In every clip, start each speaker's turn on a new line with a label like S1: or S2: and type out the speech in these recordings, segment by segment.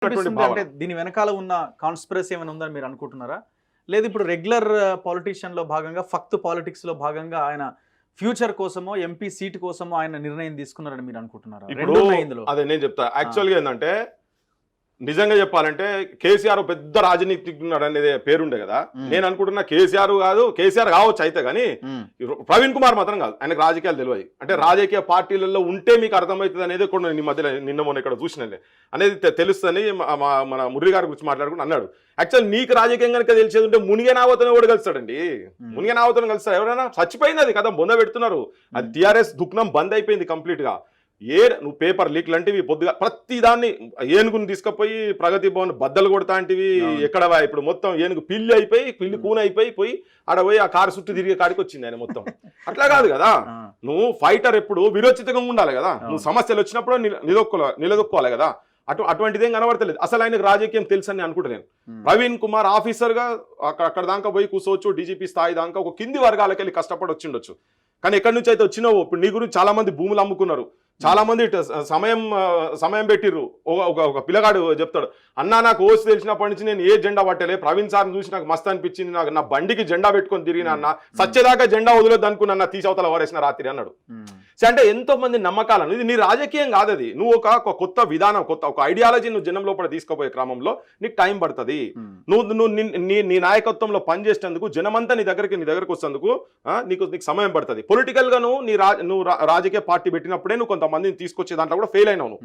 S1: అంటే దీని వెనకాల ఉన్న కాన్స్పిరసీ ఏమైనా ఉందని మీరు అనుకుంటున్నారా? లేదు ఇప్పుడు రెగ్యులర్ పొలిటీషియన్ లో భాగంగా ఫక్త్ పాలిటిక్స్ లో భాగంగా ఆయన ఫ్యూచర్ కోసమో ఎంపీ సీట్ కోసమో ఆయన నిర్ణయం తీసుకున్నారని మీరు అనుకుంటున్నారా?
S2: అదే నేను చెప్తా. యాక్చువల్గా ఏంటంటే నిజంగా చెప్పాలంటే కేసీఆర్ పెద్ద రాజనీతిజ్ఞుడు అనేది పేరుండే కదా. నేను అనుకుంటున్నా కేసీఆర్ కావచ్చు అయితే కానీ ప్రవీణ్ కుమార్ మాత్రం కాదు. ఆయనకు రాజకీయాలు తెలియదు. అంటే రాజకీయ పార్టీలలో ఉంటే మీకు అర్థమవుతుంది అనేది కూడా మధ్యలో నిన్న మొన్న ఇక్కడ చూసినలే అనేది తెలుస్తుందని మన మురళి గారి గురించి మాట్లాడుకుంటూ అన్నాడు. యాక్చువల్ నీకు రాజకీయం కనుక తెలిసేది ఉంటే మునిగే నావతను కూడా కలుస్తాడండి. మునిగే నావతను కలుస్తాడు. ఎవరైనా చచ్చిపోయింది అది కదా, బొంద పెడుతున్నారు. అది టీఆర్ఎస్ దుఃఖం బంద్ అయిపోయింది కంప్లీట్ గా. నువ్వు పేపర్ లీక్ లాంటివి పొద్దుగా ప్రతి దాన్ని ఏనుగుని తీసుకుపోయి ప్రగతి భవన్ బద్దలు కొడతా అంటివి. ఎక్కడ ఇప్పుడు మొత్తం ఏనుగు పిల్లి కూన అయిపోయి ఆడ పోయి ఆ కారు చుట్టూ తిరిగే కాడికి వచ్చింది ఆయన మొత్తం. అట్లా కాదు కదా, నువ్వు ఫైటర్ ఎప్పుడు విరోచితంగా ఉండాలి కదా. నువ్వు సమస్యలు వచ్చినప్పుడు నిలదొక్కోవాలి కదా. అటువంటిదేం కనబడతలేదు. అసలు ఆయనకు రాజకీయం తెలుసు అని అనుకుంటలేను. ప్రవీణ్ కుమార్ ఆఫీసర్ గా అక్కడ దాకా పోయి కూర్చోవచ్చు. డీజీపీ స్థాయి దాకా ఒక కింది వర్గాలకు వెళ్ళి కష్టపడి వచ్చిండొచ్చు. కానీ ఎక్కడి నుంచి అయితే వచ్చినావు. ఇప్పుడు నీ గురించి చాలా మంది భూములు అమ్ముకున్నారు. చాలా మంది సమయం పెట్టిర్రు. ఒక పిల్లగాడు చెప్తాడు, అన్నా నాకు ఓసి తెలిసినప్పటి నుంచి నేను ఏ జెండా పట్టలే, ప్రవీణ్ సార్ని చూసి నాకు మస్తు అనిపించింది, నాకు నా బండికి జెండా పెట్టుకొని తిరిగిన అన్న, సత్యదాకా జెండా వదిలేదు అనుకున్నా తీసవతల వారేసిన రాత్రి అన్నాడు. అంటే ఎంతో మంది నమ్మకాలను, ఇది నీ రాజకీయం కాదు, అది నువ్వు ఒక కొత్త విధానం, ఒక ఐడియాలజీ నువ్వు జనం లోపల తీసుకుపోయే క్రమంలో నీకు టైం పడుతుంది. నువ్వు నీ నాయకత్వంలో పనిచేసేందుకు జనమంతా నీ దగ్గరకు వచ్చేందుకు నీకు సమయం పడుతుంది. పొలిటికల్ గా నువ్వు రాజకీయ పార్టీ పెట్టినప్పుడే నువ్వు కొంతమందిని తీసుకొచ్చే దాంట్లో కూడా ఫెయిల్ అయినావు.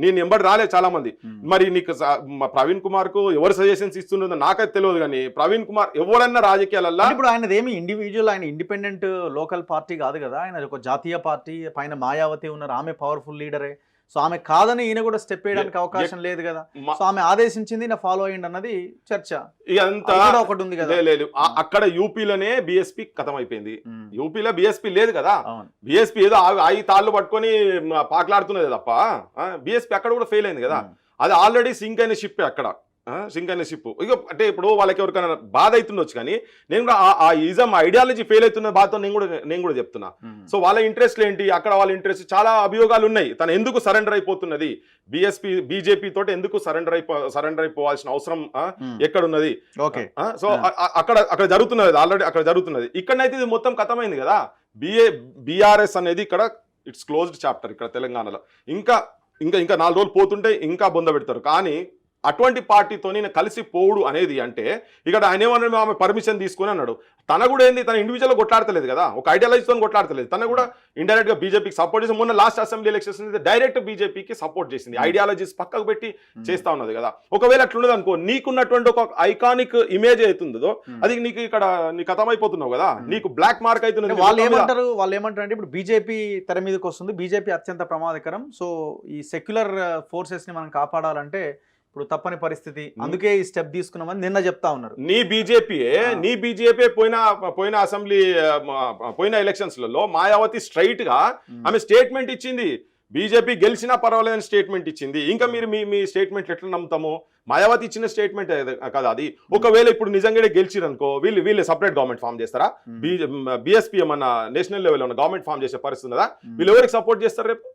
S2: నేను ఎంబడి రాలేదు చాలా మంది. మరి నీకు ప్రవీణ్ కుమార్ కు ఎవరు సజెషన్స్ ఇస్తున్నదో నాకైతే తెలియదు. కానీ ప్రవీణ్ కుమార్ ఎవరన్నా రాజకీయాలలో
S1: ఇప్పుడు ఆయనది ఏమి ఇండివిజువల్, ఆయన ఇండిపెండెంట్ లోకల్ పార్టీ కాదు కదా. ఆయన ఒక జాతీయ పార్టీ. పైన మాయావతి ఉన్నారు, ఆమె పవర్ఫుల్ లీడరే. సో ఆమె కాదని ఈయన కూడా స్టెప్ వేయడానికి అవకాశం లేదు కదా. సో ఆమె ఆదేశించింది నా ఫాలో అయ్యింది అన్నది చర్చ. ఒకటి ఉంది కదా.
S2: లేదు అక్కడ యూపీలోనే బీఎస్పీ ఖతం అయిపోయింది. యూపీలో బీఎస్పీ లేదు కదా. బీఎస్పీ ఏదో ఐ తాళ్ళు పట్టుకొని పాకలాడుతున్నది తప్ప బీఎస్పీ అక్కడ కూడా ఫెయిల్ అయింది కదా. అది ఆల్రెడీ సింక్ అయిన షిప్ అక్కడ. సింక్ అయిన షిప్. ఇక అంటే ఇప్పుడు వాళ్ళకి ఎవరికైనా బాధ అవుతుండొచ్చు. కానీ నేను కూడా ఆ ఈజం ఐడియాలజీ ఫెయిల్ అవుతున్న బాధతో నేను కూడా చెప్తున్నా. సో వాళ్ళ ఇంట్రెస్ట్ ఏంటి, అక్కడ వాళ్ళ ఇంట్రెస్ట్ చాలా అభియోగాలు ఉన్నాయి. తను ఎందుకు సరెండర్ అయిపోతున్నది, బీజేపీ తోటి ఎందుకు సరెండర్ అయిపోవాల్సిన అవసరం ఎక్కడున్నది. సో అక్కడ జరుగుతున్నది, ఆల్రెడీ అక్కడ జరుగుతున్నది. ఇక్కడనైతే ఇది మొత్తం కథమైంది కదా. బీఆర్ఎస్ అనేది ఇక్కడ ఇట్స్ క్లోజ్డ్ చాప్టర్ ఇక్కడ తెలంగాణలో. ఇంకా 4 రోజులు పోతుంటే ఇంకా బొంద పెడతారు. కానీ అటువంటి పార్టీతో నేను కలిసి పోవుడు అనేది అంటే ఇక్కడ ఆయన ఏమన్నా ఆమె పర్మిషన్ తీసుకుని అన్నాడు. తన కూడా ఏంది, తన ఇండివిజువల్గా కొట్లాడతలేదు కదా, ఒక ఐడియాలజీతో కొట్లాడతలేదు. తన కూడా ఇండైరెక్ట్ గా బీజేపీకి సపోర్ట్ చేసి మొన్న లాస్ట్ అసెంబ్లీ ఎలక్షన్స్ డైరెక్ట్ బీజేపీకి సపోర్ట్ చేసింది. ఐడియాలజీస్ పక్కకు పెట్టి చేస్తా ఉన్నది కదా. ఒకవేళ అట్లున్నది అనుకో, నీకున్నటువంటి ఒక ఐకానిక్ ఇమేజ్ అవుతుందో అది నీకు ఇక్కడ నీ కథమైపోతున్నావు కదా, నీకు బ్లాక్ మార్క్ అవుతున్నది.
S1: వాళ్ళు ఏమంటారు అంటే ఇప్పుడు బీజేపీ తెర మీదకి వస్తుంది, బీజేపీ అత్యంత ప్రమాదకరం. సో ఈ సెక్యులర్ ఫోర్సెస్ ని మనం కాపాడాలంటే ఇప్పుడు తప్పని పరిస్థితి, అందుకే ఈ స్టెప్ తీసుకున్నామని నిన్న చెప్తా ఉన్నారు.
S2: నీ బీజేపీ పోయిన అసెంబ్లీ పోయిన ఎలక్షన్స్ లలో మాయావతి స్ట్రైట్ గా ఆమె స్టేట్మెంట్ ఇచ్చింది. బీజేపీ గెలిచినా పర్వాలేదని స్టేట్మెంట్ ఇచ్చింది. ఇంకా మీరు మీ స్టేట్మెంట్ ఎట్లా నమ్ముతాము? మాయావతి ఇచ్చిన స్టేట్మెంట్ కదా అది. ఒకవేళ ఇప్పుడు నిజంగానే గెలిచిరనుకో వీళ్ళు సపరేట్ గవర్నమెంట్ ఫామ్ చేస్తారా? బీఎస్పీ ఏమన్నా నేషనల్ లెవెల్ ఉన్న గవర్నమెంట్ ఫామ్ చేసే పరిస్థితి ఉన్నదా? వీళ్ళు ఎవరికి సపోర్ట్ చేస్తారు రేపు?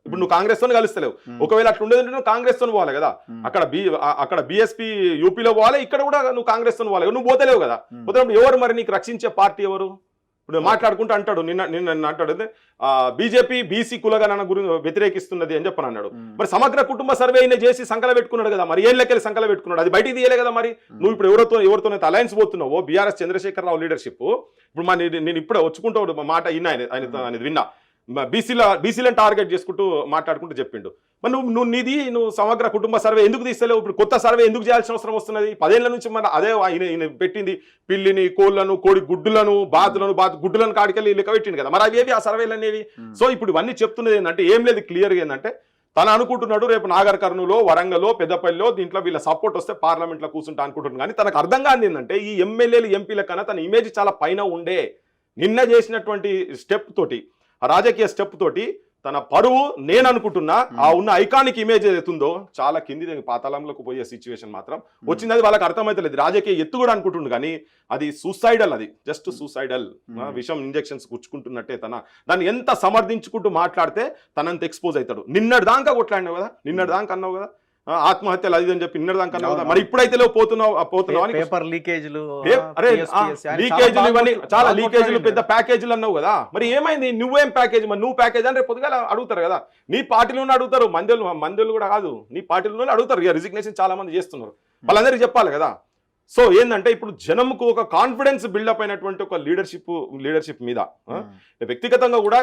S2: ఇప్పుడు నువ్వు కాంగ్రెస్ తో కలుస్తలేవు. ఒకవేళ అట్లా ఉండేది నువ్వు కాంగ్రెస్ తో పోవాలి కదా. అక్కడ బీఎస్పీ యూపీలో పోవాలి, ఇక్కడ కూడా నువ్వు కాంగ్రెస్ తో పోవాలి. నువ్వు పోతలేవు కదా. పోతే ఎవరు మరి నీకు రక్షించే పార్టీ ఎవరు? ఇప్పుడు మాట్లాడుకుంటూ అంటాడు, నిన్న అంటాడు బీజేపీ బీసీ కులగణన గురించి వ్యతిరేకిస్తున్నది అని చెప్పని అన్నాడు. మరి సమగ్ర కుటుంబ సర్వే చేసి సంకల పెట్టుకున్నాడు కదా, మరి ఏళ్ళకెళ్ళి సంకల పెట్టుకున్నాడు, అది బయటికి తీయలే కదా. మరి నువ్వు ఇప్పుడు ఎవరితోనైతే అలయన్స్ పోతున్నావో, బీఆర్ఎస్ చంద్రశేఖరరావు లీడర్షిప్, ఇప్పుడు నేను ఇప్పుడే వచ్చుకుంటూ మాట ఆయన విన్నా, బీసీలను టార్గెట్ చేసుకుంటూ మాట్లాడుకుంటూ చెప్పిండు. మరి నువ్వు సమగ్ర కుటుంబ సర్వే ఎందుకు తీస్తలేవు? ఇప్పుడు కొత్త సర్వే ఎందుకు చేయాల్సిన అవసరం వస్తున్నది? 10 ఏళ్ల నుంచి మన అదే ఆయన పెట్టింది, పిల్లిని, కోళ్లను, కోడి గుడ్డులను, గుడ్డులను కాడికెళ్ళి లెక్క పెట్టింది కదా. మరి అవి ఆ సర్వేలు అనేవి. సో ఇప్పుడు ఇవన్నీ చెప్తున్నది ఏంటంటే ఏం లేదు, క్లియర్గా ఏంటంటే తను అనుకుంటున్నాడు రేపు నాగర్ కర్నూలు, వరంగల్లో, పెద్దపల్లిలో దీంట్లో వీళ్ళ సపోర్ట్ వస్తే పార్లమెంట్లో కూర్చుంటా అనుకుంటున్నాను. కానీ తనకు అర్థం కాదు ఏంటంటే ఈ ఎమ్మెల్యేలు ఎంపీల కన్నా తన ఇమేజ్ చాలా పైన ఉండే. నిన్న చేసినటువంటి స్టెప్ తోటి, రాజకీయ స్టెప్ తోటి తన పరువు నేను అనుకుంటున్నా ఆ ఉన్న ఐకానిక్ ఇమేజ్ ఏదైతుందో చాలా కింది పాతాళంలోకి పోయే సిచ్యువేషన్ మాత్రం వచ్చింది. అది వాళ్ళకి అర్థమైతలేదు. రాజకీయ ఎత్తు కూడా అనుకుంటుండు కానీ అది సూసైడల్, అది జస్ట్ సూసైడల్. విషం ఇంజెక్షన్స్ గుచ్చుకుంటున్నట్టే దాన్ని ఎంత సమర్థించుకుంటూ మాట్లాడితే తనంత ఎక్స్పోజ్ అవుతాడు. నిన్నటి దాకా కొట్లాడినావు కదా, నిన్నటి దాకా అన్నావు కదా, ఆత్మహత్యలు అది అని చెప్పి నిన్నదాకా అన్నావు కదా, మరి ఇప్పుడైతే లేవు పోతున్నావు అని
S1: పేపర్ లీకేజ్లు
S2: అరే లీకేజీలు ఇవన్నీ చాలా లీకేజీలు పెద్ద ప్యాకేజీలు అన్నావు కదా, మరి ఏమైంది నువ్వేం ప్యాకేజ్, మరి నువ్వు ప్యాకేజ్ అని రేపు పొద్దుగా అడుగుతారు కదా, నీ పార్టీలోనే అడుగుతారు, మందులు కూడా కాదు, నీ పార్టీలోనే అడుగుతారు. ఇక రిజిగ్నేషన్ చాలా మంది చేస్తున్నారు, వాళ్ళందరికీ చెప్పాలి కదా. సో ఏంటంటే ఇప్పుడు జనంకు ఒక కాన్ఫిడెన్స్ బిల్డప్ అయినటువంటి ఒక లీడర్షిప్ మీద వ్యక్తిగతంగా కూడా